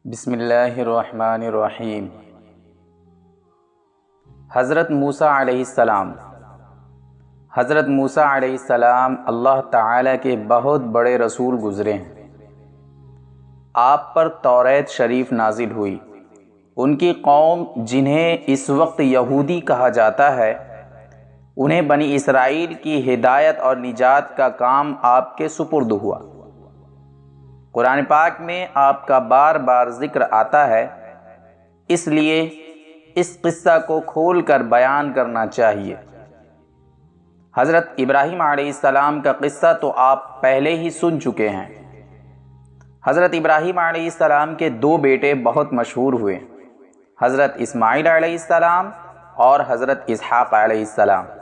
بسم اللہ الرحمن الرحیم۔ حضرت موسیٰ علیہ السلام اللہ تعالیٰ کے بہت بڑے رسول گزرے ہیں۔ آپ پر توریت شریف نازل ہوئی۔ ان کی قوم جنہیں اس وقت یہودی کہا جاتا ہے، انہیں بنی اسرائیل کی ہدایت اور نجات کا کام آپ کے سپرد ہوا۔ قرآن پاک میں آپ کا بار بار ذکر آتا ہے، اس لیے اس قصہ کو کھول کر بیان کرنا چاہیے۔ حضرت ابراہیم علیہ السلام کا قصہ تو آپ پہلے ہی سن چکے ہیں۔ حضرت ابراہیم علیہ السلام کے دو بیٹے بہت مشہور ہوئے، حضرت اسماعیل علیہ السلام اور حضرت اسحاق علیہ السلام۔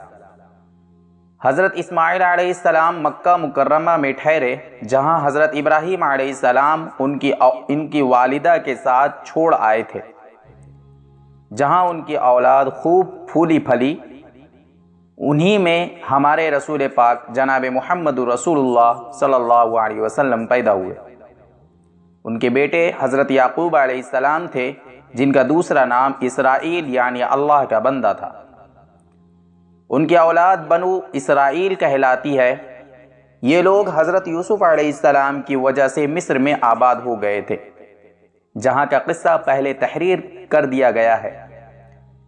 حضرت اسماعیل علیہ السلام مکہ مکرمہ میں ٹھہرے، جہاں حضرت ابراہیم علیہ السلام ان کی والدہ کے ساتھ چھوڑ آئے تھے، جہاں ان کی اولاد خوب پھولی پھلی۔ انہی میں ہمارے رسول پاک جناب محمد رسول اللہ صلی اللہ علیہ وسلم پیدا ہوئے۔ ان کے بیٹے حضرت یعقوب علیہ السلام تھے، جن کا دوسرا نام اسرائیل یعنی اللہ کا بندہ تھا۔ ان کی اولاد بنو اسرائیل کہلاتی ہے۔ یہ لوگ حضرت یوسف علیہ السلام کی وجہ سے مصر میں آباد ہو گئے تھے، جہاں کا قصہ پہلے تحریر کر دیا گیا ہے،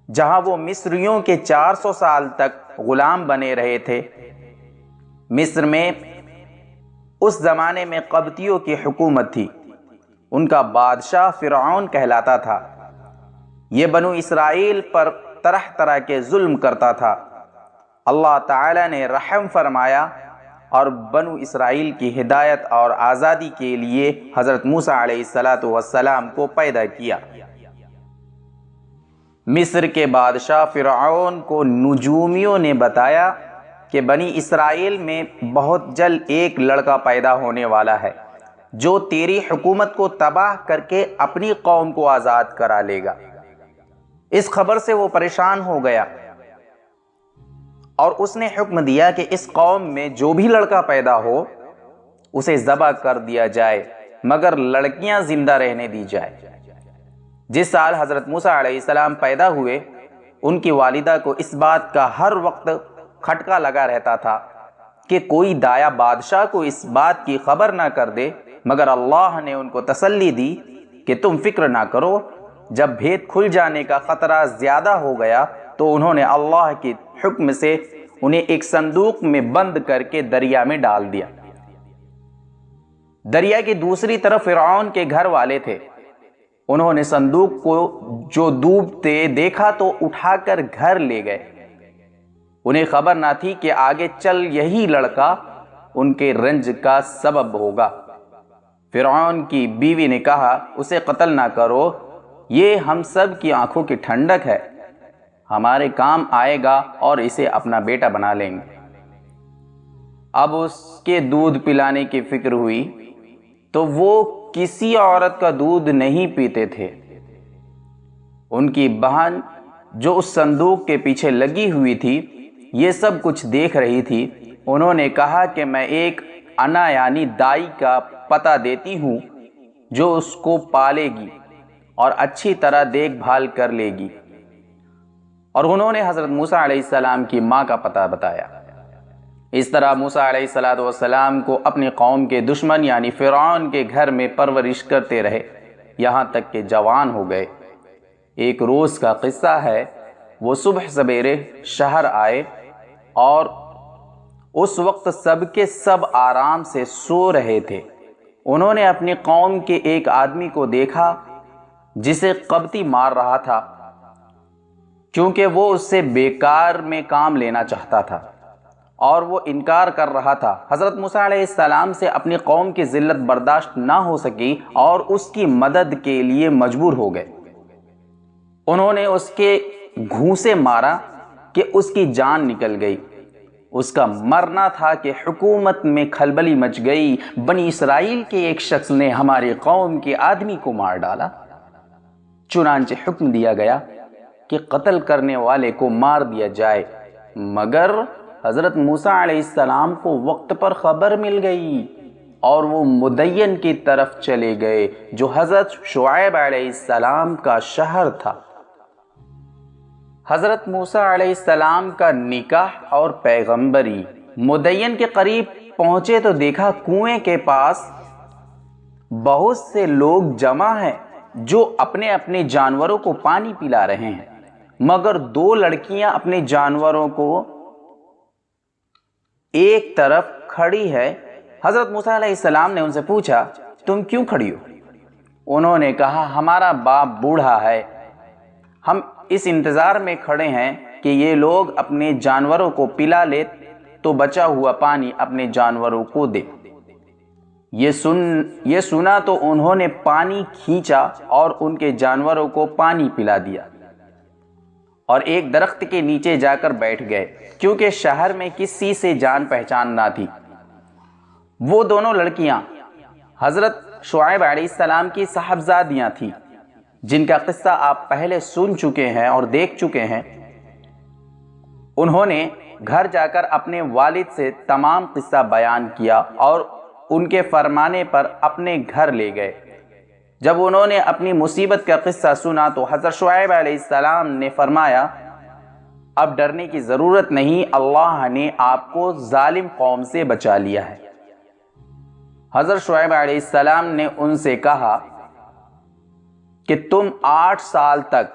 جہاں وہ مصریوں کے 400 سال تک غلام بنے رہے تھے۔ مصر میں اس زمانے میں قبطیوں کی حکومت تھی، ان کا بادشاہ فرعون کہلاتا تھا۔ یہ بنو اسرائیل پر طرح طرح کے ظلم کرتا تھا۔ اللہ تعالی نے رحم فرمایا اور بنو اسرائیل کی ہدایت اور آزادی کے لیے حضرت موسیٰ علیہ السلام کو پیدا کیا۔ مصر کے بادشاہ فرعون کو نجومیوں نے بتایا کہ بنی اسرائیل میں بہت جلد ایک لڑکا پیدا ہونے والا ہے، جو تیری حکومت کو تباہ کر کے اپنی قوم کو آزاد کرا لے گا۔ اس خبر سے وہ پریشان ہو گیا اور اس نے حکم دیا کہ اس قوم میں جو بھی لڑکا پیدا ہو اسے ذبح کر دیا جائے، مگر لڑکیاں زندہ رہنے دی جائے۔ جس سال حضرت موسیٰ علیہ السلام پیدا ہوئے، ان کی والدہ کو اس بات کا ہر وقت کھٹکا لگا رہتا تھا کہ کوئی دایا بادشاہ کو اس بات کی خبر نہ کر دے، مگر اللہ نے ان کو تسلی دی کہ تم فکر نہ کرو۔ جب بھید کھل جانے کا خطرہ زیادہ ہو گیا تو انہوں نے اللہ کی حکم سے انہیں ایک صندوق میں بند کر کے دریا میں ڈال دیا۔ دریا کی دوسری طرف فرعون کے گھر والے تھے۔ انہوں نے صندوق کو جو ڈوبتے دیکھا تو اٹھا کر گھر لے گئے۔ انہیں خبر نہ تھی کہ آگے چل یہی لڑکا ان کے رنج کا سبب ہوگا۔ فرعون کی بیوی نے کہا، اسے قتل نہ کرو، یہ ہم سب کی آنکھوں کی ٹھنڈک ہے، ہمارے کام آئے گا اور اسے اپنا بیٹا بنا لیں گے۔ اب اس کے دودھ پلانے کی فکر ہوئی تو وہ کسی عورت کا دودھ نہیں پیتے تھے۔ ان کی بہن جو اس صندوق کے پیچھے لگی ہوئی تھی، یہ سب کچھ دیکھ رہی تھی۔ انہوں نے کہا کہ میں ایک انا یعنی دائی کا پتہ دیتی ہوں جو اس کو پالے گی اور اچھی طرح دیکھ بھال کر لے گی، اور انہوں نے حضرت موسیٰ علیہ السلام کی ماں کا پتہ بتایا۔ اس طرح موسیٰ علیہ السلام کو اپنی قوم کے دشمن یعنی فرعون کے گھر میں پرورش کرتے رہے، یہاں تک کہ جوان ہو گئے۔ ایک روز کا قصہ ہے، وہ صبح سویرے شہر آئے اور اس وقت سب کے سب آرام سے سو رہے تھے۔ انہوں نے اپنی قوم کے ایک آدمی کو دیکھا جسے قبطی مار رہا تھا، کیونکہ وہ اس سے بیکار میں کام لینا چاہتا تھا اور وہ انکار کر رہا تھا۔ حضرت موسیٰ علیہ السلام سے اپنی قوم کی ذلت برداشت نہ ہو سکی اور اس کی مدد کے لیے مجبور ہو گئے۔ انہوں نے اس کے گھونسے مارا کہ اس کی جان نکل گئی۔ اس کا مرنا تھا کہ حکومت میں کھلبلی مچ گئی۔ بنی اسرائیل کے ایک شخص نے ہماری قوم کے آدمی کو مار ڈالا۔ چنانچہ حکم دیا گیا کہ قتل کرنے والے کو مار دیا جائے، مگر حضرت موسیٰ علیہ السلام کو وقت پر خبر مل گئی اور وہ مدین کی طرف چلے گئے جو حضرت شعیب علیہ السلام کا شہر تھا۔ حضرت موسیٰ علیہ السلام کا نکاح اور پیغمبری۔ مدین کے قریب پہنچے تو دیکھا کنویں کے پاس بہت سے لوگ جمع ہیں جو اپنے اپنے جانوروں کو پانی پلا رہے ہیں، مگر دو لڑکیاں اپنے جانوروں کو ایک طرف کھڑی ہے۔ حضرت موسیٰ علیہ السلام نے ان سے پوچھا تم کیوں کھڑی ہو؟ انہوں نے کہا ہمارا باپ بوڑھا ہے، ہم اس انتظار میں کھڑے ہیں کہ یہ لوگ اپنے جانوروں کو پلا لے تو بچا ہوا پانی اپنے جانوروں کو دے۔ یہ سنا تو انہوں نے پانی کھینچا اور ان کے جانوروں کو پانی پلا دیا اور ایک درخت کے نیچے جا کر بیٹھ گئے، کیونکہ شہر میں کسی سے جان پہچان نہ تھی۔ وہ دونوں لڑکیاں حضرت شعیب علیہ السلام کی صاحبزادیاں تھیں، جن کا قصہ آپ پہلے سن چکے ہیں اور دیکھ چکے ہیں۔ انہوں نے گھر جا کر اپنے والد سے تمام قصہ بیان کیا اور ان کے فرمانے پر اپنے گھر لے گئے۔ جب انہوں نے اپنی مصیبت کا قصہ سنا تو حضرت شعیب علیہ السلام نے فرمایا اب ڈرنے کی ضرورت نہیں، اللہ نے آپ کو ظالم قوم سے بچا لیا ہے۔ حضرت شعیب علیہ السلام نے ان سے کہا کہ تم 8 سال تک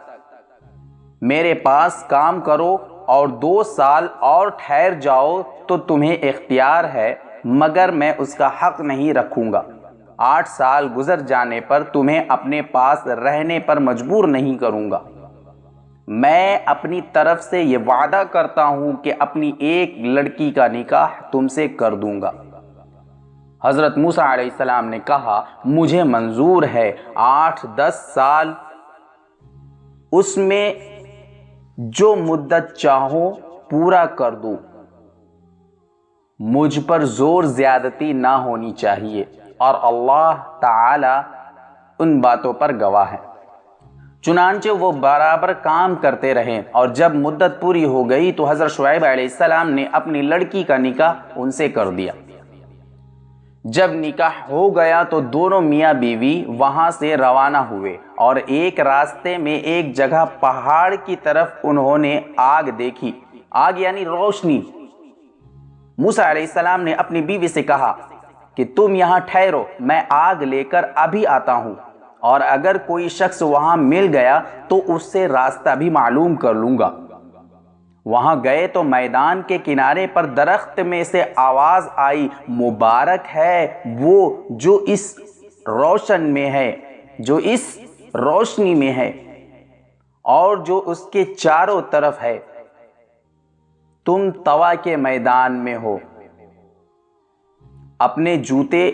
میرے پاس کام کرو اور 2 سال اور ٹھہر جاؤ تو تمہیں اختیار ہے، مگر میں اس کا حق نہیں رکھوں گا۔ 8 سال گزر جانے پر تمہیں اپنے پاس رہنے پر مجبور نہیں کروں گا۔ میں اپنی طرف سے یہ وعدہ کرتا ہوں کہ اپنی ایک لڑکی کا نکاح تم سے کر دوں گا۔ حضرت موسیٰ علیہ السلام نے کہا مجھے منظور ہے، 8-10 سال، اس میں جو مدت چاہو پورا کر دو، مجھ پر زور زیادتی نہ ہونی چاہیے، اور اللہ تعالی ان باتوں پر گواہ ہے۔ چنانچہ وہ برابر کام کرتے رہے، اور جب مدت پوری ہو گئی تو حضرت شعیب علیہ السلام نے اپنی لڑکی کا نکاح ان سے کر دیا۔ جب نکاح ہو گیا تو دونوں میاں بیوی وہاں سے روانہ ہوئے، اور ایک راستے میں ایک جگہ پہاڑ کی طرف انہوں نے آگ دیکھی۔ آگ یعنی روشنی۔ موسیٰ علیہ السلام نے اپنی بیوی سے کہا کہ تم یہاں ٹھہرو، میں آگ لے کر ابھی آتا ہوں، اور اگر کوئی شخص وہاں مل گیا تو اس سے راستہ بھی معلوم کر لوں گا۔ وہاں گئے تو میدان کے کنارے پر درخت میں سے آواز آئی مبارک ہے وہ جو اس روشن میں ہے، جو اس روشنی میں ہے اور جو اس کے چاروں طرف ہے۔ تم طوا کے میدان میں ہو، اپنے جوتے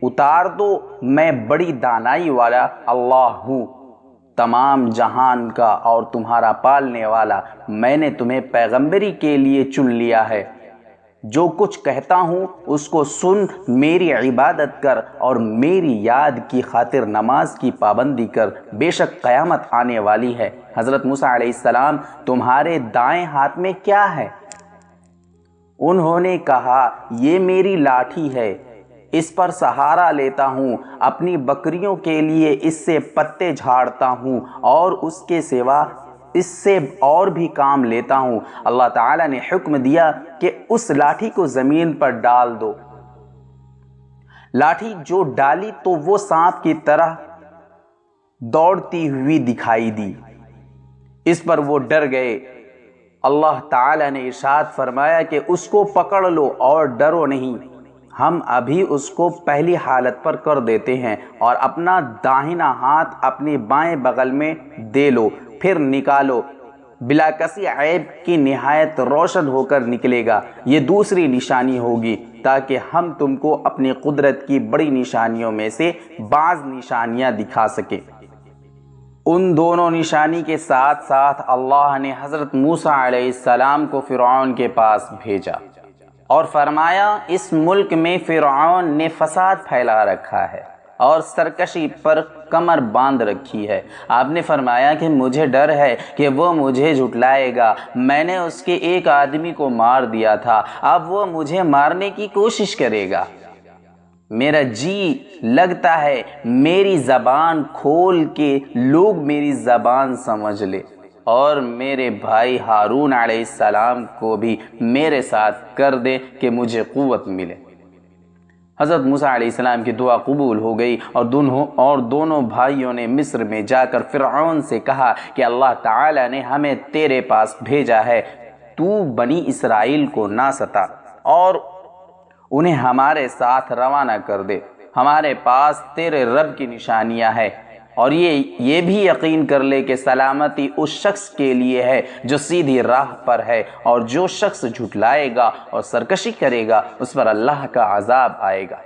اتار دو، میں بڑی دانائی والا اللہ ہوں، تمام جہان کا اور تمہارا پالنے والا۔ میں نے تمہیں پیغمبری کے لیے چن لیا ہے، جو کچھ کہتا ہوں اس کو سن، میری عبادت کر اور میری یاد کی خاطر نماز کی پابندی کر، بے شک قیامت آنے والی ہے۔ حضرت موسیٰ علیہ السلام تمہارے دائیں ہاتھ میں کیا ہے؟ انہوں نے کہا یہ میری لاٹھی ہے، اس پر سہارا لیتا ہوں، اپنی بکریوں کے لیے اس سے پتے جھاڑتا ہوں اور اس کے سوا اس سے اور بھی کام لیتا ہوں۔ اللہ تعالیٰ نے حکم دیا کہ اس لاٹھی کو زمین پر ڈال دو۔ لاٹھی جو ڈالی تو وہ سانپ کی طرح دوڑتی ہوئی دکھائی دی۔ اس پر وہ ڈر گئے۔ اللہ تعالیٰ نے ارشاد فرمایا کہ اس کو پکڑ لو اور ڈرو نہیں، ہم ابھی اس کو پہلی حالت پر کر دیتے ہیں، اور اپنا داہنا ہاتھ اپنے بائیں بغل میں دے لو، پھر نکالو، بلا کسی عیب کی نہایت روشن ہو کر نکلے گا۔ یہ دوسری نشانی ہوگی تاکہ ہم تم کو اپنی قدرت کی بڑی نشانیوں میں سے بعض نشانیاں دکھا سکیں۔ ان دونوں نشانی کے ساتھ ساتھ اللہ نے حضرت موسیٰ علیہ السلام کو فرعون کے پاس بھیجا اور فرمایا اس ملک میں فرعون نے فساد پھیلا رکھا ہے اور سرکشی پر کمر باندھ رکھی ہے۔ آپ نے فرمایا کہ مجھے ڈر ہے کہ وہ مجھے جھٹلائے گا، میں نے اس کے ایک آدمی کو مار دیا تھا، اب وہ مجھے مارنے کی کوشش کرے گا۔ میرا جی لگتا ہے میری زبان کھول کے لوگ میری زبان سمجھ لے اور میرے بھائی ہارون علیہ السلام کو بھی میرے ساتھ کر دے کہ مجھے قوت ملے۔ حضرت موسیٰ علیہ السلام کی دعا قبول ہو گئی اور دونوں بھائیوں نے مصر میں جا کر فرعون سے کہا کہ اللہ تعالی نے ہمیں تیرے پاس بھیجا ہے، تو بنی اسرائیل کو نہ ستا اور انہیں ہمارے ساتھ روانہ کر دے۔ ہمارے پاس تیرے رب کی نشانیاں ہیں اور یہ بھی یقین کر لے کہ سلامتی اس شخص کے لیے ہے جو سیدھی راہ پر ہے، اور جو شخص جھٹلائے گا اور سرکشی کرے گا اس پر اللہ کا عذاب آئے گا۔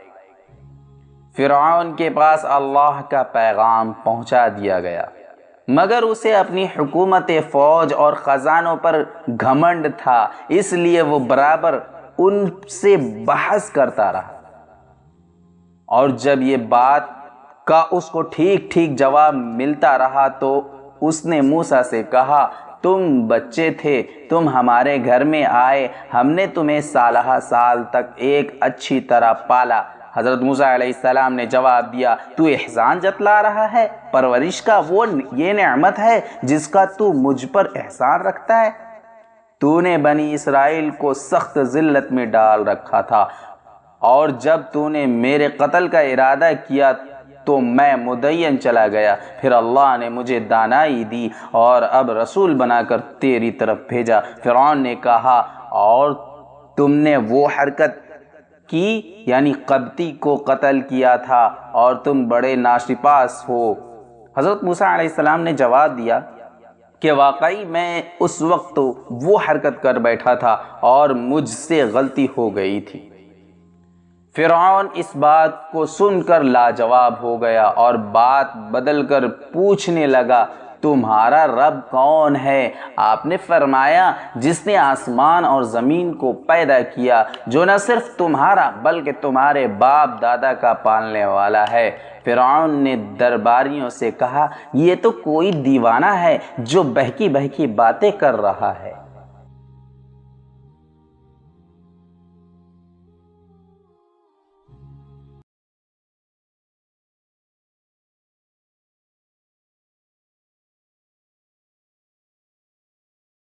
فرعون کے پاس اللہ کا پیغام پہنچا دیا گیا، مگر اسے اپنی حکومت، فوج اور خزانوں پر گھمنڈ تھا، اس لیے وہ برابر ان سے بحث کرتا رہا، اور جب یہ بات کا اس کو ٹھیک ٹھیک جواب ملتا رہا تو اس نے موسیٰ سے کہا، تم بچے تھے، تم ہمارے گھر میں آئے، ہم نے تمہیں سالہ سال تک ایک اچھی طرح پالا۔ حضرت موسیٰ علیہ السلام نے جواب دیا، تو احسان جتلا رہا ہے؟ پرورش کا یہ نعمت ہے جس کا تو مجھ پر احسان رکھتا ہے؟ تو نے بنی اسرائیل کو سخت ذلت میں ڈال رکھا تھا، اور جب تو نے میرے قتل کا ارادہ کیا تو میں مدین چلا گیا، پھر اللہ نے مجھے دانائی دی اور اب رسول بنا کر تیری طرف بھیجا۔ فرعون نے کہا، اور تم نے وہ حرکت کی یعنی قبطی کو قتل کیا تھا، اور تم بڑے ناشپاس ہو۔ حضرت موسیٰ علیہ السلام نے جواب دیا کہ واقعی میں اس وقت وہ حرکت کر بیٹھا تھا اور مجھ سے غلطی ہو گئی تھی۔ فرعون اس بات کو سن کر لاجواب ہو گیا اور بات بدل کر پوچھنے لگا، تمہارا رب کون ہے؟ آپ نے فرمایا، جس نے آسمان اور زمین کو پیدا کیا، جو نہ صرف تمہارا بلکہ تمہارے باپ دادا کا پالنے والا ہے۔ فرعون نے درباریوں سے کہا، یہ تو کوئی دیوانہ ہے جو بہکی بہکی باتیں کر رہا ہے۔